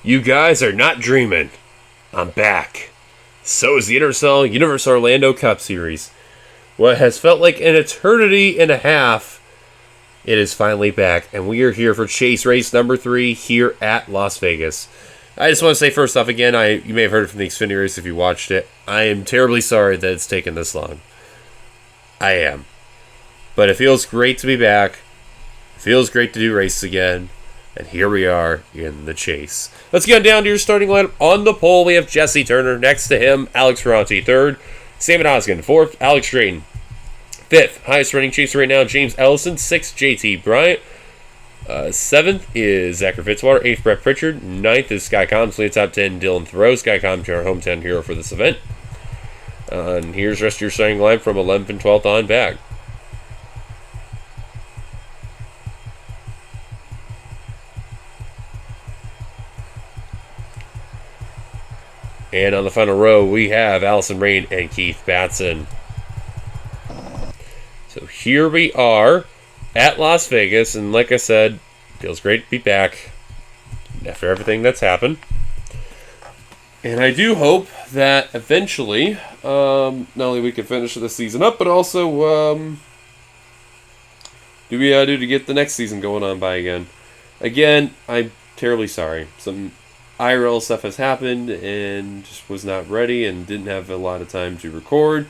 You guys are not dreaming. I'm back. So is the NRSL Universe Orlando Cup Series. What has felt like an eternity and a half, it is finally back, and we are here for Chase Race number 3 here at Las Vegas. I just want to say first off again, you may have heard it from the Xfinity race if you watched it. I am terribly sorry that it's taken this long. I am. But it feels great to be back. It feels great to do races again. And here we are in the chase. Let's get down to your starting lineup. On the pole, we have Jesse Turner. Next to him, Alex Ferranti. Third, Sam Oskin. Fourth, Alex Drayton. Fifth, highest running chaser right now, James Ellison. Sixth, JT Bryant. Seventh is Zachary Fitzwater. Eighth, Brett Pritchard. Ninth is Sky Combs. Lead top 10, Dylan Thoreau. Sky Combs, our hometown hero for this event. And here's the rest of your starting line from 11th and 12th on back. And on the final row, we have Allison Rain and Keith Batson. So here we are at Las Vegas, and like I said, feels great to be back after everything that's happened. And I do hope that eventually, not only we can finish the season up, but also do we do to get the next season going on by again. Again, I'm terribly sorry. Some IRL stuff has happened and just was not ready and didn't have a lot of time to record.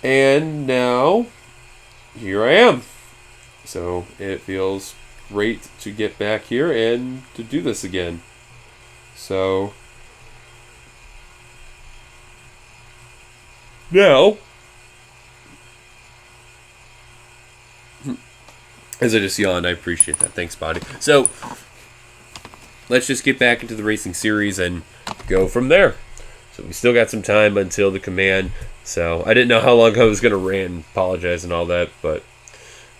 And now, here I am. So it feels great to get back here and to do this again. So, now, as I just yawned, I appreciate that. Thanks, buddy. So, let's just get back into the racing series and go from there. So, we still got some time until the command. So, I didn't know how long I was going to rant, apologize and all that, but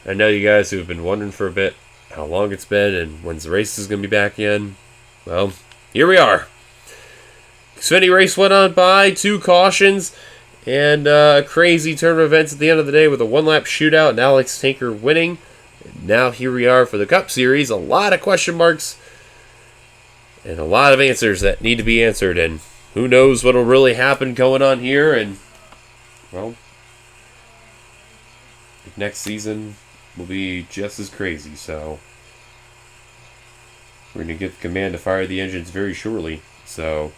I know you guys who have been wondering for a bit how long it's been and when's the race is going to be back in. Well, here we are. Xfinity race went on by, 2 cautions, and a crazy turn of events at the end of the day with a one-lap shootout and Alex Tanker winning. And now here we are for the Cup Series. A lot of question marks and a lot of answers that need to be answered. And who knows what will really happen going on here. And, well, next season will be just as crazy. So we're going to get the command to fire the engines very shortly. So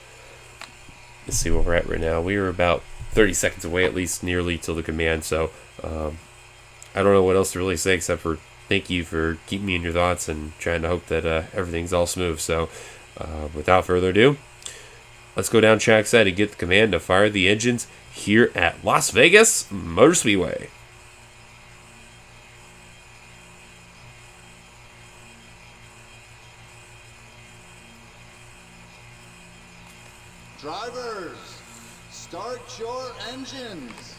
let's see where we're at right now. We are about 30 seconds away, at least nearly, till the command. So I don't know what else to really say except for thank you for keeping me in your thoughts and trying to hope that everything's all smooth. So, without further ado, let's go down trackside and get the command to fire the engines here at Las Vegas Motor Speedway. Drivers, start your engines.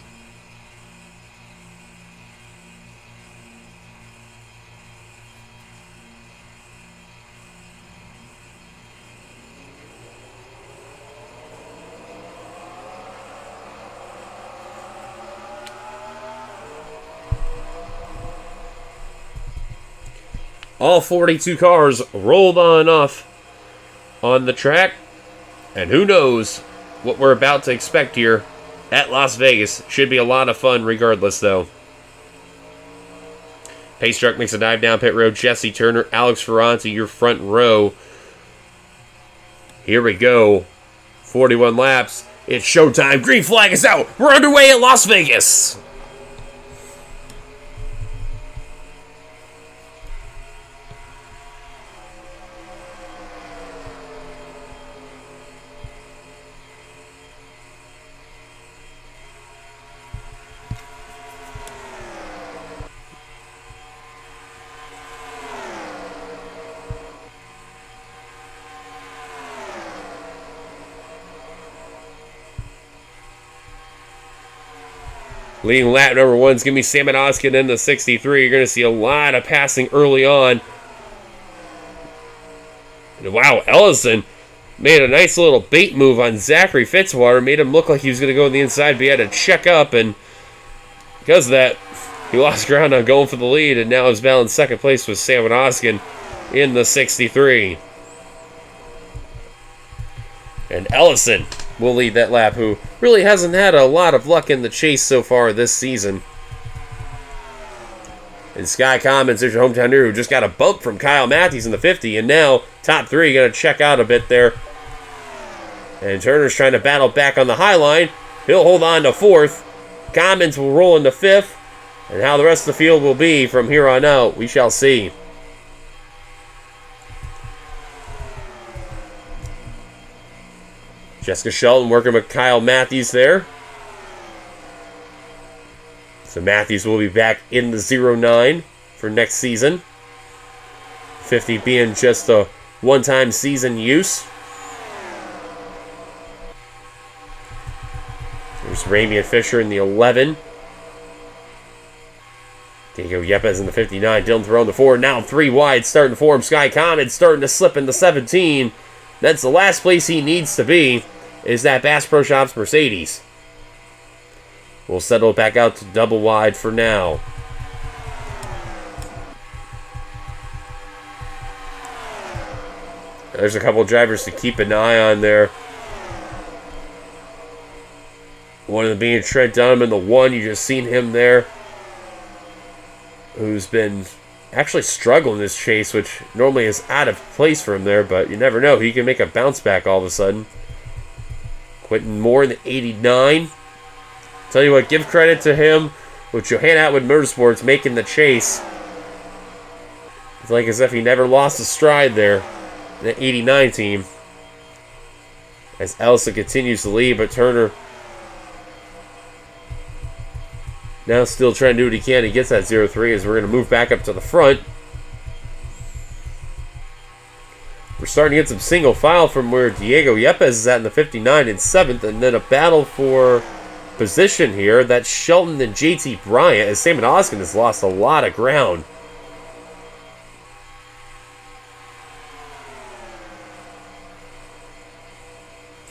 All 42 cars rolled on off on the track. And who knows what we're about to expect here at Las Vegas. Should be a lot of fun regardless, though. Pace truck makes a dive down pit road. Jesse Turner, Alex Ferranti, your front row. Here we go. 41 laps. It's showtime. Green flag is out. We're underway at Las Vegas. Leading lap number 1 is going to be Sam Oskin in the 63. You're going to see a lot of passing early on. And wow, Ellison made a nice little bait move on Zachary Fitzwater. Made him look like he was going to go on the inside, but he had to check up. And because of that, he lost ground on going for the lead. And now is battling second place with Sam Oskin. in the 63. And Ellison will lead that lap, who really hasn't had a lot of luck in the chase so far this season. And Sky Commons, there's your hometown hero, who just got a bump from Kyle Matthews in the 50, and now top three going to check out a bit there. And Turner's trying to battle back on the high line. He'll hold on to fourth. Commons will roll into fifth. And how the rest of the field will be from here on out, we shall see. Jessica Shelton working with Kyle Matthews there. So Matthews will be back in the 09 for next season. 50 being just a one-time season use. There's Ramian Fisher in the 11. Diego Yepes in the 59. Dylan Thoreau in the 4. Now 3 wide starting to form. Sky Common starting to slip in the 17. That's the last place he needs to be, is that Bass Pro Shops Mercedes. We'll settle it back out to double wide for now. There's a couple of drivers to keep an eye on there. One of them being Trent Dunham in the 1. You just seen him there, who's been actually struggling this chase, which normally is out of place for him there, but you never know. He can make a bounce back all of a sudden. Quentin Moore in the 89. Tell you what, give credit to him with Johanna Atwood Motorsports making the chase. It's like as if he never lost a stride there in the 89 team. As Ellison continues to lead, but Turner now still trying to do what he can. He gets that 0-3 as we're going to move back up to the front. We're starting to get some single file from where Diego Yepes is at in the 59 and 7th, and then a battle for position here. That's Shelton and JT Bryant, as Sam Oskin has lost a lot of ground.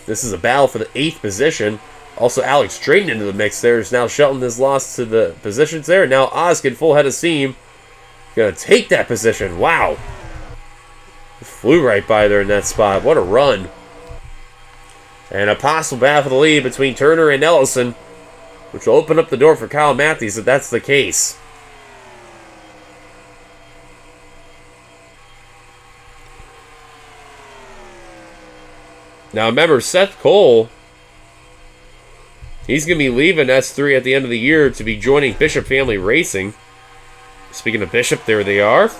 This is a battle for the 8th position. Also, Alex Drayton into the mix there. Now Shelton has lost to the positions there. Now Oskin, full head of steam, going to take that position. Wow. Flew right by there in that spot. What a run. And a possible battle for the lead between Turner and Ellison, which will open up the door for Kyle Matthews if that's the case. Now remember, Seth Cole, he's going to be leaving S3 at the end of the year to be joining Bishop Family Racing. Speaking of Bishop, there they are.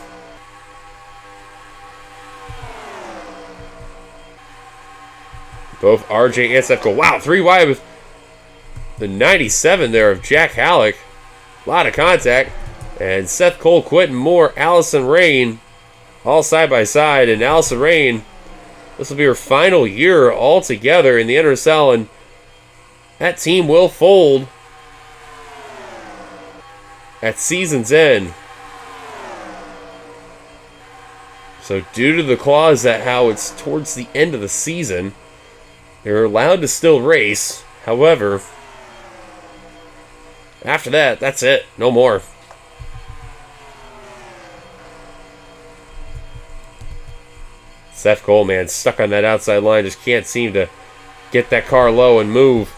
Both RJ and Seth Cole. Wow, 3 wide with the 97 there of Jack Halleck. A lot of contact. And Seth Cole, Quentin Moore, Allison Rain, all side by side. And Allison Rain, this will be her final year all together in the NRSL, and that team will fold at season's end. So due to the clause that how it's towards the end of the season, they're allowed to still race. However, after that, that's it. No more. Seth Cole, man, stuck on that outside line. Just can't seem to get that car low and move.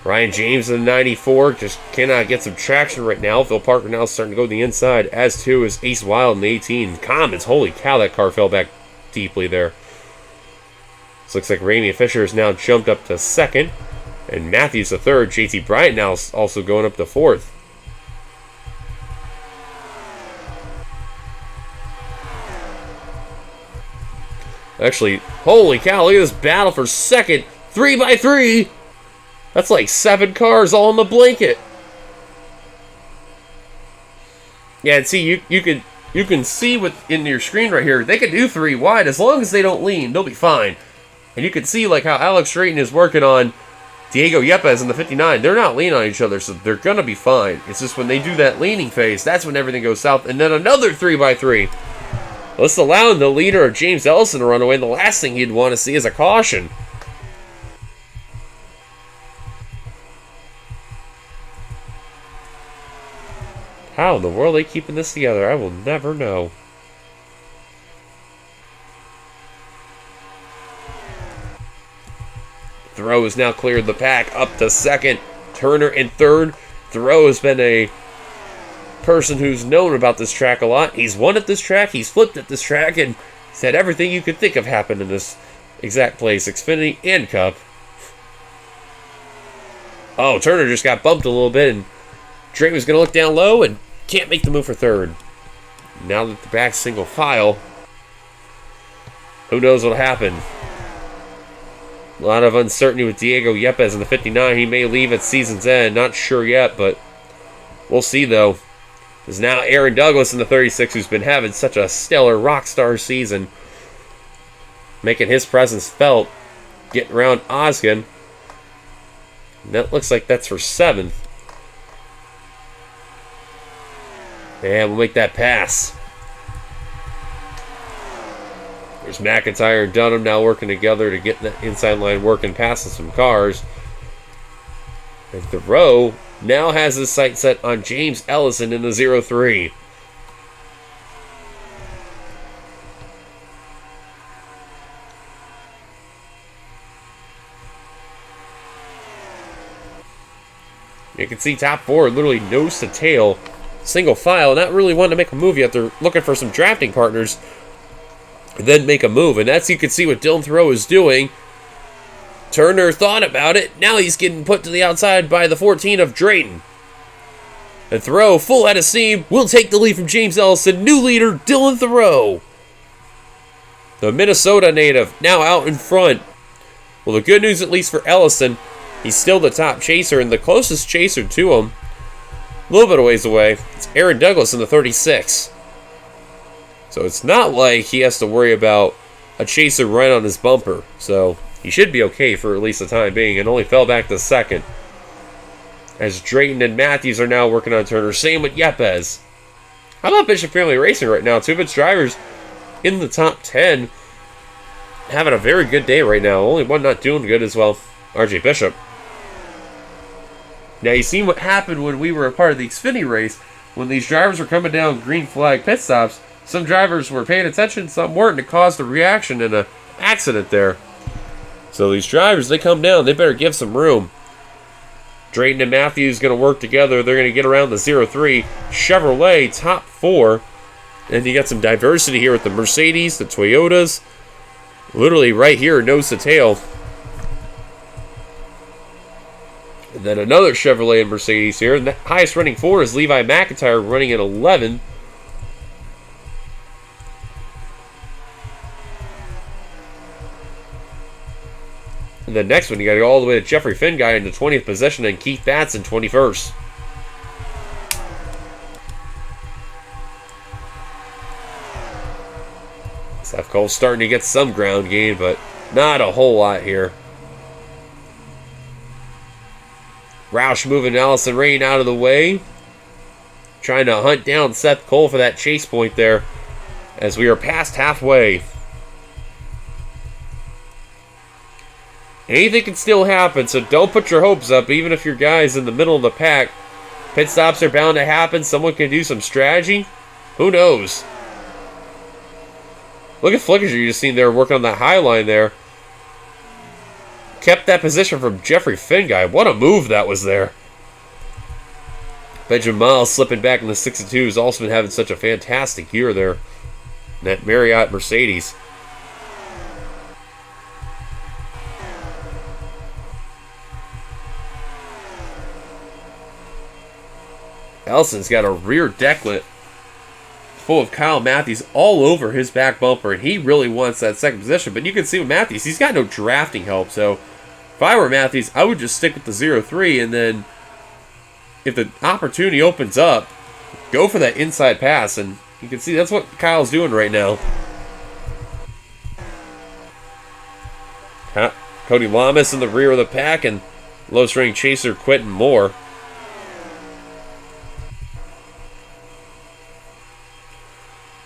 Ryan James in the 94 just cannot get some traction right now. Phil Parker now starting to go to the inside, as too is Ace Wild in the 18. Commons, holy cow, that car fell back deeply there. This looks like Ramian Fisher has now jumped up to second, and Matthews to third. JT Bryant now also going up to fourth. Actually, holy cow, look at this battle for second. 3x3. That's like 7 cars all in the blanket. Yeah, and see, you can see in your screen right here, they can do 3 wide as long as they don't lean. They'll be fine. And you can see like how Alex Drayton is working on Diego Yepes in the 59. They're not leaning on each other, so they're going to be fine. It's just when they do that leaning phase, that's when everything goes south. And then another 3x3. Let's allow the leader of James Ellison to run away. The last thing you'd want to see is a caution. How in the world are they keeping this together? I will never know. Thoreau has now cleared the pack up to second. Turner in third. Thoreau has been a person who's known about this track a lot. He's won at this track. He's flipped at this track. And he's had everything you could think of happen in this exact place. Xfinity and Cup. Oh, Turner just got bumped a little bit. And Drake was going to look down low and can't make the move for third. Now that the back single file, who knows what'll happen. A lot of uncertainty with Diego Yepes in the 59. He may leave at season's end. Not sure yet, but we'll see, though. There's now Aaron Douglas in the 36, who's been having such a stellar rock star season, making his presence felt, getting around Osgood. And that looks like that's for 7th. And we'll make that pass. There's McIntyre and Dunham now working together to get that inside line working, passing some cars. And Thoreau now has his sight set on James Ellison in the 03. You can see top 4 literally nose to tail, single file, not really wanting to make a move yet. They're looking for some drafting partners and then make a move. And that's, you can see what Dylan Thoreau is doing. Turner thought about it. Now he's getting put to the outside by the 14 of Drayton. And Thoreau, full head of steam, will take the lead from James Ellison. New leader, Dylan Thoreau. The Minnesota native now out in front. Well, the good news, at least for Ellison, he's still the top chaser, and the closest chaser to him, a little bit of ways away, it's Aaron Douglas in the 36. So it's not like he has to worry about a chaser right on his bumper. So he should be okay for at least the time being, and only fell back to second. As Drayton and Matthews are now working on Turner. Same with Yepes. How about Bishop Family Racing right now? 2 of its drivers in the top 10. Having a very good day right now. Only one not doing good as well. RJ Bishop. Now, you seen what happened when we were a part of the Xfinity race. When these drivers were coming down green flag pit stops, some drivers were paying attention, some weren't, and it caused a reaction and an accident there. So these drivers, they come down, they better give some room. Drayton and Matthews going to work together. They're going to get around the 03. Chevrolet, top 4. And you got some diversity here with the Mercedes, the Toyotas. Literally right here, nose to tail. And then another Chevrolet and Mercedes here. And the highest running 4 is Levi McIntyre, running at 11. And the next one, you got to go all the way to Jeffrey Finguy in the 20th position and Keith Batts in 21st. Seth Cole's starting to get some ground gain, but not a whole lot here. Roush moving Allison Rain out of the way. Trying to hunt down Seth Cole for that chase point there as we are past halfway. Anything can still happen, so don't put your hopes up, even if your guy's in the middle of the pack. Pit stops are bound to happen. Someone can do some strategy. Who knows? Look at Flickinger, you just seen there working on that high line there. Kept that position from Jeffrey Finguy. What a move that was there. Benjamin Miles slipping back in the 62 has also been having such a fantastic year there. That Marriott Mercedes. Ellison's got a rear decklet full of Kyle Matthews all over his back bumper, and he really wants that second position. But you can see with Matthews, he's got no drafting help. So if I were Matthews, I would just stick with the 03, and then if the opportunity opens up, go for that inside pass. And you can see that's what Kyle's doing right now. Cody Lamas in the rear of the pack, and lowest running chaser Quentin Moore.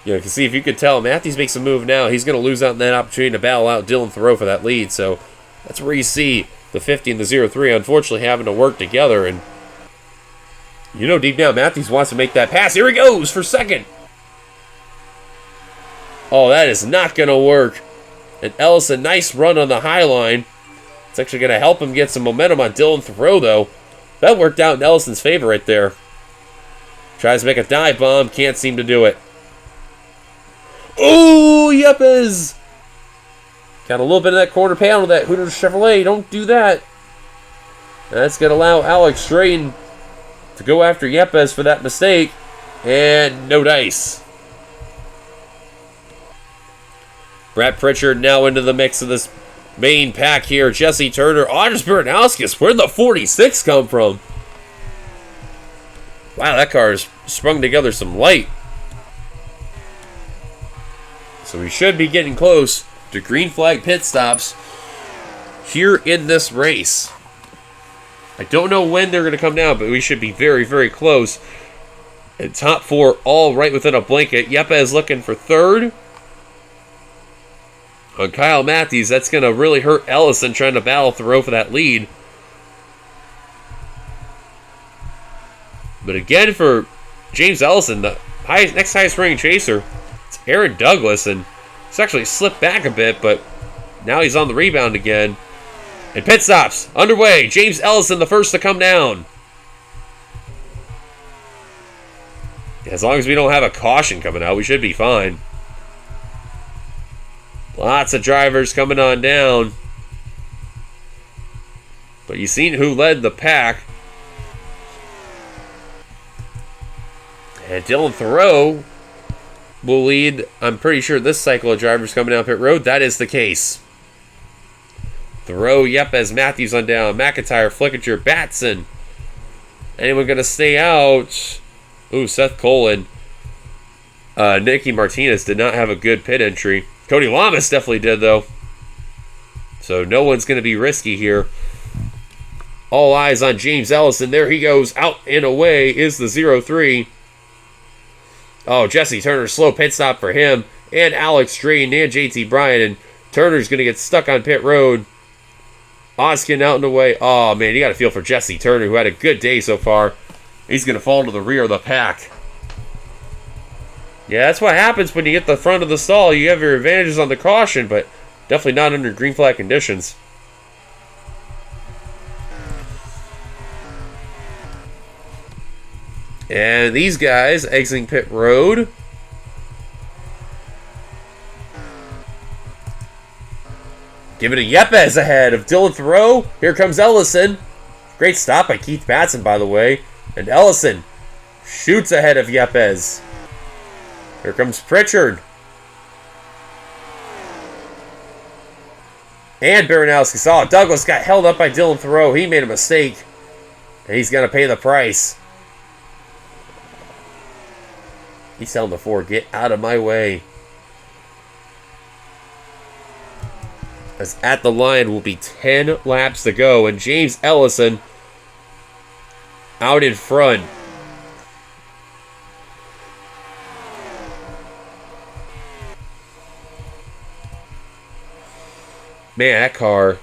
You can see, if you could tell, Matthews makes a move now. He's going to lose out on that opportunity to battle out Dylan Thoreau for that lead. So that's where you see the 50 and the 03 unfortunately having to work together. And You know deep down Matthews wants to make that pass. Here he goes for second. Oh, that is not going to work. And Ellison, nice run on the high line. It's actually going to help him get some momentum on Dylan Thoreau, though. That worked out in Ellison's favor right there. Tries to make a dive bomb. Can't seem to do it. Oh, Yepes! Got a little bit of that quarter pound with that Hooters Chevrolet. Don't do that. That's going to allow Alex Drayton to go after Yepes for that mistake. And no dice. Brett Pritchard now into the mix of this main pack here. Jesse Turner. Anders Baranowskis. Where'd the 46 come from? Wow, that car has sprung together some light. So we should be getting close to green flag pit stops here in this race. I don't know when they're going to come down, but we should be very, very close. And top four all right within a blanket. Yepes looking for third. On Kyle Matthews, that's going to really hurt Ellison trying to battle Thoreau for that lead. But again, for James Ellison, the next highest ranking chaser, it's Aaron Douglas, and he's actually slipped back a bit, but now he's on the rebound again. And pit stops underway. James Ellison, the first to come down. As long as we don't have a caution coming out, we should be fine. Lots of drivers coming on down. But you seen who led the pack. And Dylan Thoreau will lead, I'm pretty sure, this cycle of drivers coming down pit road. That is the case. Thoreau, Yepes, Matthews on down. McIntyre, Flickinger, Batson. Anyone going to stay out? Ooh, Seth Colin. Nicky Martinez did not have a good pit entry. Cody Lamas definitely did, though. So no one's going to be risky here. All eyes on James Ellison. There he goes. Out and away is the 0-3. Oh, Jesse Turner, slow pit stop for him. And Alex Drayton and JT Bryan. And Turner's going to get stuck on pit road. Oskin out and away. Oh, man, you got to feel for Jesse Turner, who had a good day so far. He's going to fall to the rear of the pack. Yeah, that's what happens when you get the front of the stall. You have your advantages on the caution, but definitely not under green flag conditions. And these guys exiting pit road. Give it a Yepes ahead of Dylan Thoreau. Here comes Ellison. Great stop by Keith Batson, by the way. And Ellison shoots ahead of Yepes. Here comes Pritchard. And Baranowski. Oh, Douglas got held up by Dylan Thoreau. He made a mistake. And he's going to pay the price. He's telling the Ford, get out of my way. As at the line will be 10 laps to go. And James Ellison out in front. Man, that car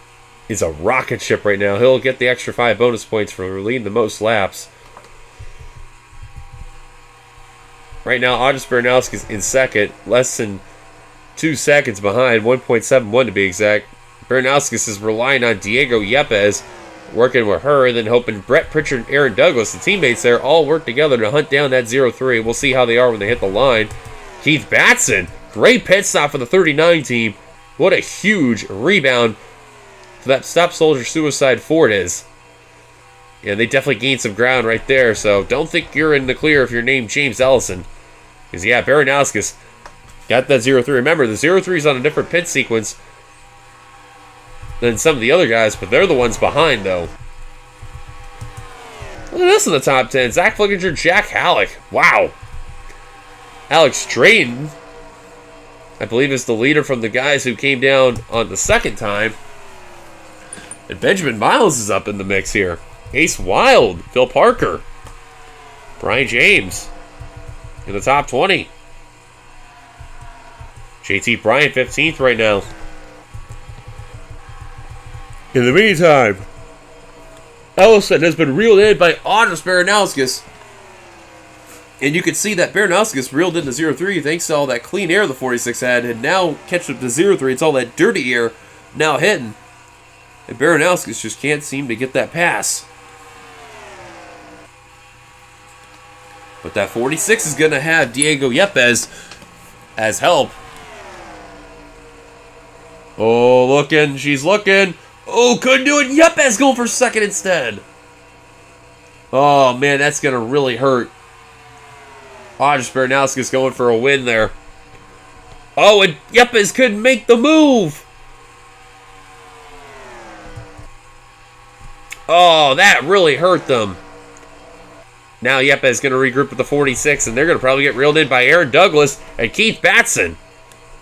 is a rocket ship right now. He'll get the extra 5 bonus points for leading the most laps. Right now, Anders Baranowski is in second, less than 2 seconds behind, 1.71 to be exact. Baranowski is relying on Diego Yepes, working with her, and then hoping Brett Pritchard and Aaron Douglas, the teammates there, all work together to hunt down that 0-3. We'll see how they are when they hit the line. Keith Batson, great pit stop for the 39 team. What a huge rebound for that Stop Soldier Suicide Ford is. Yeah, they definitely gained some ground right there, so don't think you're in the clear if you're named James Ellison. Because, yeah, Baranowskis got that 0-3. Remember, the 0-3 is on a different pit sequence than some of the other guys, but they're the ones behind, though. Look at this in the top 10. Zach Flickinger, Jack Halleck. Wow. Alex Drayton, I believe, is the leader from the guys who came down on the second time. And Benjamin Miles is up in the mix here. Ace Wild, Phil Parker, Brian James in the top 20. JT Bryan 15th right now. In the meantime, Ellison has been reeled in by Anders Baranowskis. And you could see that Baranowskis reeled into 0-3 thanks to all that clean air the 46 had, and now catch up to 0-3. It's all that dirty air now hitting. And Baranowskis just can't seem to get that pass. But that 46 is going to have Diego Yepes as help. Oh, looking. She's looking. Oh, couldn't do it. Yepes going for second instead. Oh, man, that's going to really hurt. Andres Baranowskis going for a win there. Oh, and Yepes couldn't make the move. Oh, that really hurt them. Now Yepes is going to regroup with the 46, and they're going to probably get reeled in by Aaron Douglas and Keith Batson.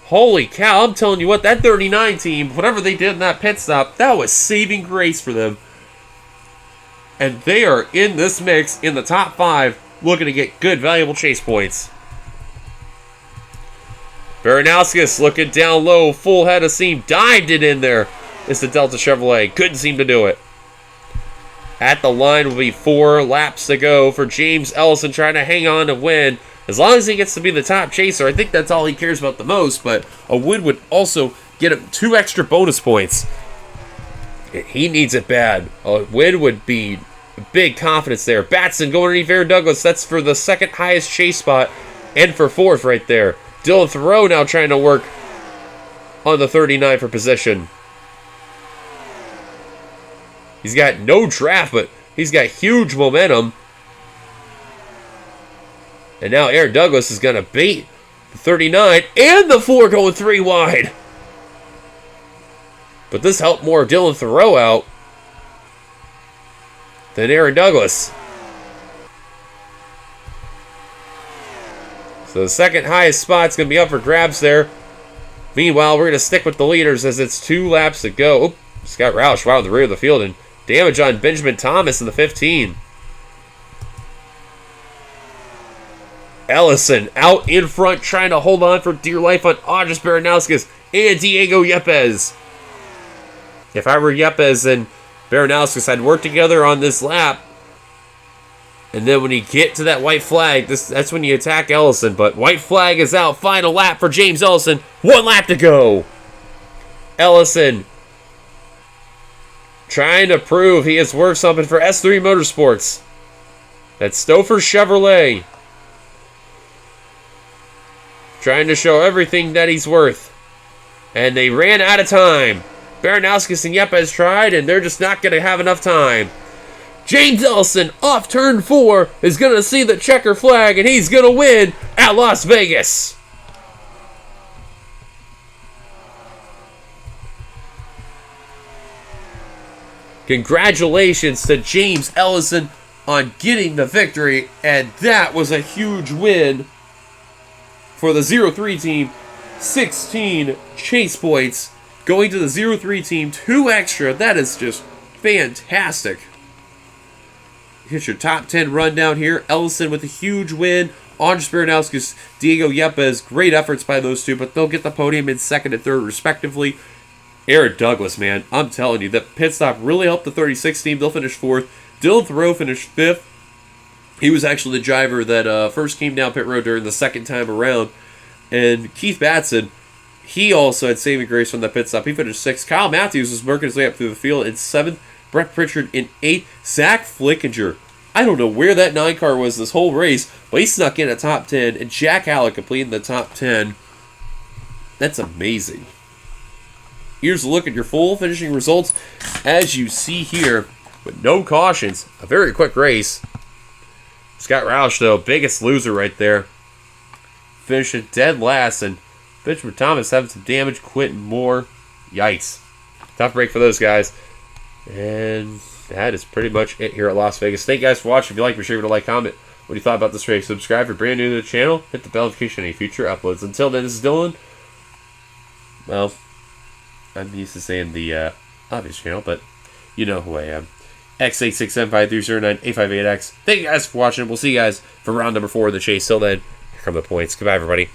Holy cow, I'm telling you what, that 39 team, whatever they did in that pit stop, that was saving grace for them. And they are in this mix in the top 5, looking to get good, valuable chase points. Baranowskis looking down low, full head of steam, dived it in there. It's the Delta Chevrolet, couldn't seem to do it. At the line will be 4 laps to go for James Ellison trying to hang on to win. As long as he gets to be the top chaser, I think that's all he cares about the most, but a win would also get him 2 extra bonus points. He needs it bad. A win would be big confidence there. Batson going underneath Aaron Douglas. That's for the second highest chase spot and for 4th right there. Dylan Thoreau now trying to work on the 39 for position. He's got no draft, but he's got huge momentum. And now Aaron Douglas is going to bait the 39 and the 4 going 3 wide. But this helped more Dylan Thoreau out than Aaron Douglas. So the second highest spot's going to be up for grabs there. Meanwhile, we're going to stick with the leaders as it's 2 laps to go. Oop, Scott Roush, wow, in the rear of the field, and damage on Benjamin Thomas in the 15. Ellison out in front trying to hold on for dear life on Andres Baranowskis and Diego Yepes. If I were Yepes and Baranowskis, I'd work together on this lap. And then when you get to that white flag, that's when you attack Ellison. But white flag is out. Final lap for James Ellison. 1 lap to go. Ellison trying to prove he is worth something for S3 Motorsports. That's Stouffer Chevrolet. Trying to show everything that he's worth. And they ran out of time. Baranowskis and Yepes tried, and they're just not going to have enough time. James Ellison, off turn 4, is going to see the checker flag, and he's going to win at Las Vegas. Congratulations to James Ellison on getting the victory, and that was a huge win for the 0-3 team. 16 chase points going to the 0-3 team, 2 extra. That is just fantastic. Here's your top 10 rundown here. Ellison with a huge win. Andres Baranowskis, Diego Yepes, great efforts by those two, but they'll get the podium in 2nd and 3rd respectively. Aaron Douglas, man, I'm telling you, that pit stop really helped the 36 team. They'll finish 4th. Dylan Thoreau finished 5th. He was actually the driver that first came down pit road during the second time around. And Keith Batson, he also had saving grace from that pit stop. He finished 6th. Kyle Matthews was working his way up through the field in 7th. Brett Pritchard in 8th. Zach Flickinger, I don't know where that 9 car was this whole race, but he snuck in a top 10. And Jack Halleck completing the top 10. That's amazing. Here's a look at your full finishing results. As you see here, with no cautions, a very quick race. Scott Roush, though, biggest loser right there. Finishing dead last, and Benjamin Thomas having some damage. Quentin Moore, yikes. Tough break for those guys. And that is pretty much it here at Las Vegas. Thank you guys for watching. If you like, be sure to like, comment what you thought about this race. Subscribe if you're brand new to the channel. Hit the bell notification for any future uploads. Until then, this is Dylan. Well, I'm used to saying the obvious channel, but you know who I am. X8675309-858X. Thank you guys for watching. We'll see you guys for round number 4 of the chase. Till then, here come the points. Goodbye, everybody.